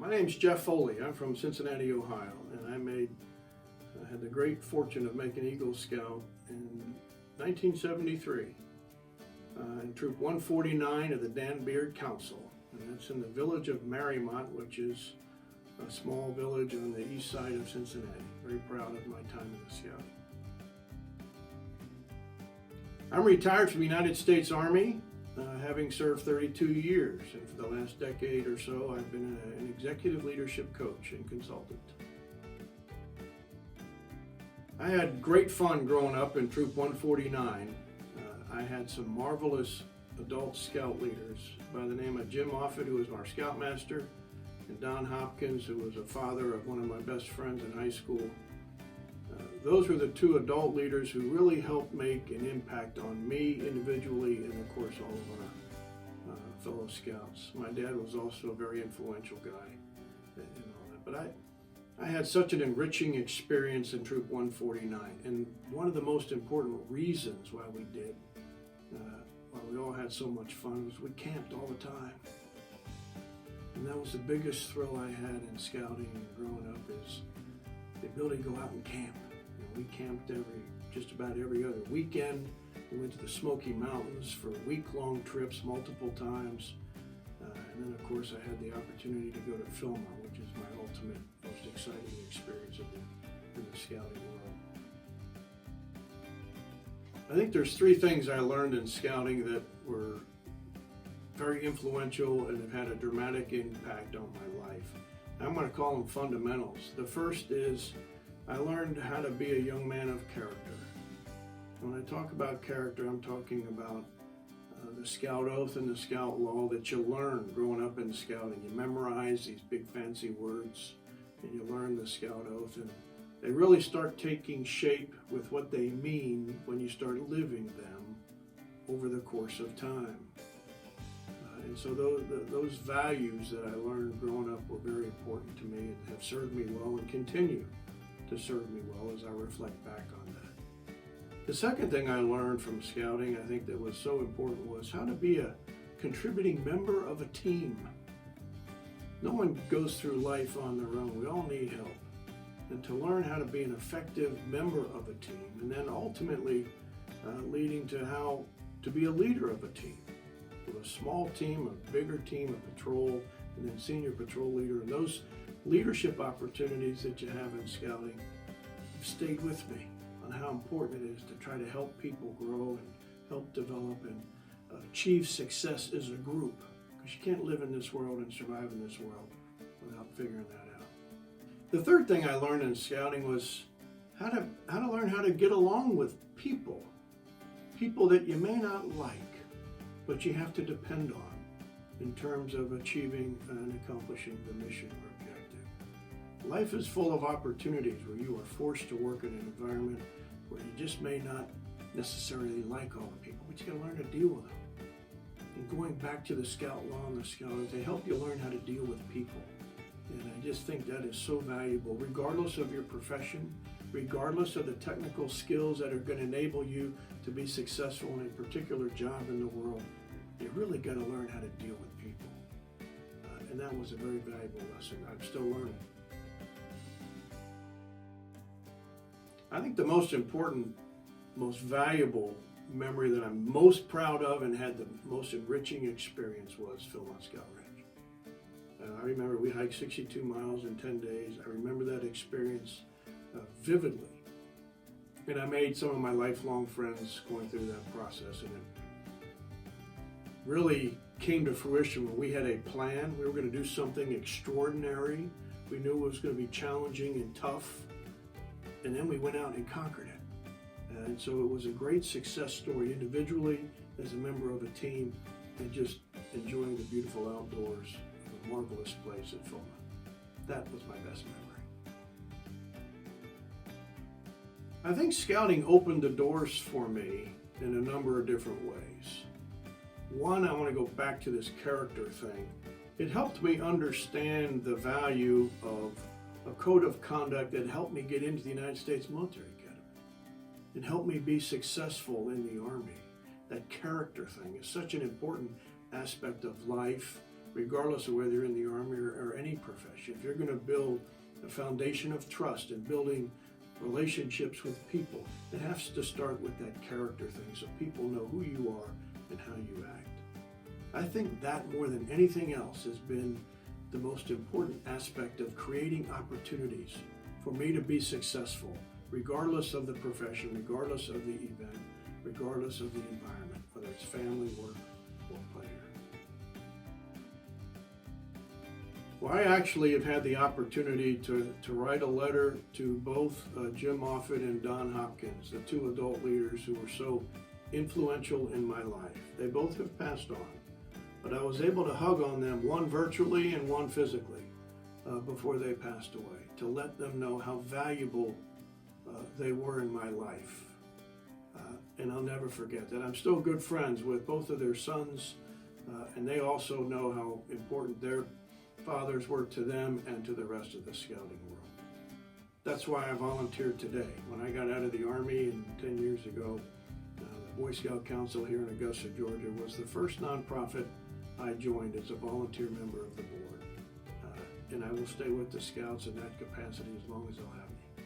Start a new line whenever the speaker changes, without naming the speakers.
My name's Jeff Foley. I'm from Cincinnati, Ohio, and I had the great fortune of making Eagle Scout in 1973 in Troop 149 of the Dan Beard Council, and that's in the village of Marymount, which is a small village on the east side of Cincinnati. Very proud of my time in the Scout. I'm retired from the United States Army, having served 32 years, and for the last decade or so I've been an executive leadership coach and consultant. I had great fun growing up in Troop 149. I had some marvelous adult Scout leaders by the name of Jim Offit, who was our Scoutmaster, and Don Hopkins, who was a father of one of my best friends in high school. Those were the two adult leaders who really helped make an impact on me individually and of course all of our fellow Scouts. My dad was also a very influential guy and all that. But I had such an enriching experience in Troop 149, and one of the most important reasons why we did, why we all had so much fun, was we camped all the time. And that was the biggest thrill I had in scouting and growing up, is the ability to go out and camp. We camped just about every other weekend. We went to the Smoky Mountains for week-long trips multiple times. And then, of course, I had the opportunity to go to Philmont, which is my ultimate, most exciting experience in the scouting world. I think there's three things I learned in scouting that were very influential and have had a dramatic impact on my life. I'm going to call them fundamentals. The first is I learned how to be a young man of character. When I talk about character, I'm talking about the Scout Oath and the Scout Law that you learn growing up in scouting. You memorize these big fancy words and you learn the Scout Oath, and they really start taking shape with what they mean when you start living them over the course of time. And so those values that I learned growing up were very important to me and have served me well and continue to serve me well as I reflect back on that. The second thing I learned from scouting, I think that was so important, was how to be a contributing member of a team. No one goes through life on their own. We all need help. And to learn how to be an effective member of a team, and then ultimately leading to how to be a leader of a team. With a small team, a bigger team, a patrol, and then senior patrol leader, and those leadership opportunities that you have in scouting have stayed with me on how important it is to try to help people grow and help develop and achieve success as a group, because you can't live in this world and survive in this world without figuring that out. The third thing I learned in scouting was how to learn how to get along with people that you may not like, but you have to depend on in terms of achieving and accomplishing the mission or objective. Life is full of opportunities where you are forced to work in an environment where you just may not necessarily like all the people, but you gotta learn to deal with them. And going back to the Scout Law and the Scout Oath, they help you learn how to deal with people. And I just think that is so valuable, regardless of your profession, regardless of the technical skills that are gonna enable you to be successful in a particular job in the world. You really gotta learn how to deal with people. And that was a very valuable lesson. I'm still learning. I think the most important, most valuable memory that I'm most proud of and had the most enriching experience was Philmont Scout Ranch. I remember we hiked 62 miles in 10 days. I remember that experience vividly. And I made some of my lifelong friends going through that process, and it really came to fruition when we had a plan. We were going to do something extraordinary. We knew it was going to be challenging and tough. And then we went out and conquered it. And so it was a great success story individually, as a member of a team, and just enjoying the beautiful outdoors of a marvelous place at Foley. That was my best memory. I think scouting opened the doors for me in a number of different ways. One, I want to go back to this character thing. It helped me understand the value of a code of conduct that helped me get into the United States Military Academy. It helped me be successful in the Army. That character thing is such an important aspect of life regardless of whether you're in the Army or any profession. If you're going to build a foundation of trust and building relationships with people, it has to start with that character thing so people know who you are and how you act. I think that more than anything else has been the most important aspect of creating opportunities for me to be successful, regardless of the profession, regardless of the event, regardless of the environment, whether it's family, work, or pleasure. Well, I actually have had the opportunity to write a letter to both Jim Moffitt and Don Hopkins, the two adult leaders who were so influential in my life. They both have passed on, but I was able to hug on them, one virtually and one physically, before they passed away, to let them know how valuable they were in my life. And I'll never forget that. I'm still good friends with both of their sons, and they also know how important their fathers were to them and to the rest of the scouting world. That's why I volunteered today. When I got out of the Army 10 years ago, the Boy Scout Council here in Augusta, Georgia was the first nonprofit I joined as a volunteer member of the board. And I will stay with the Scouts in that capacity as long as they'll have me.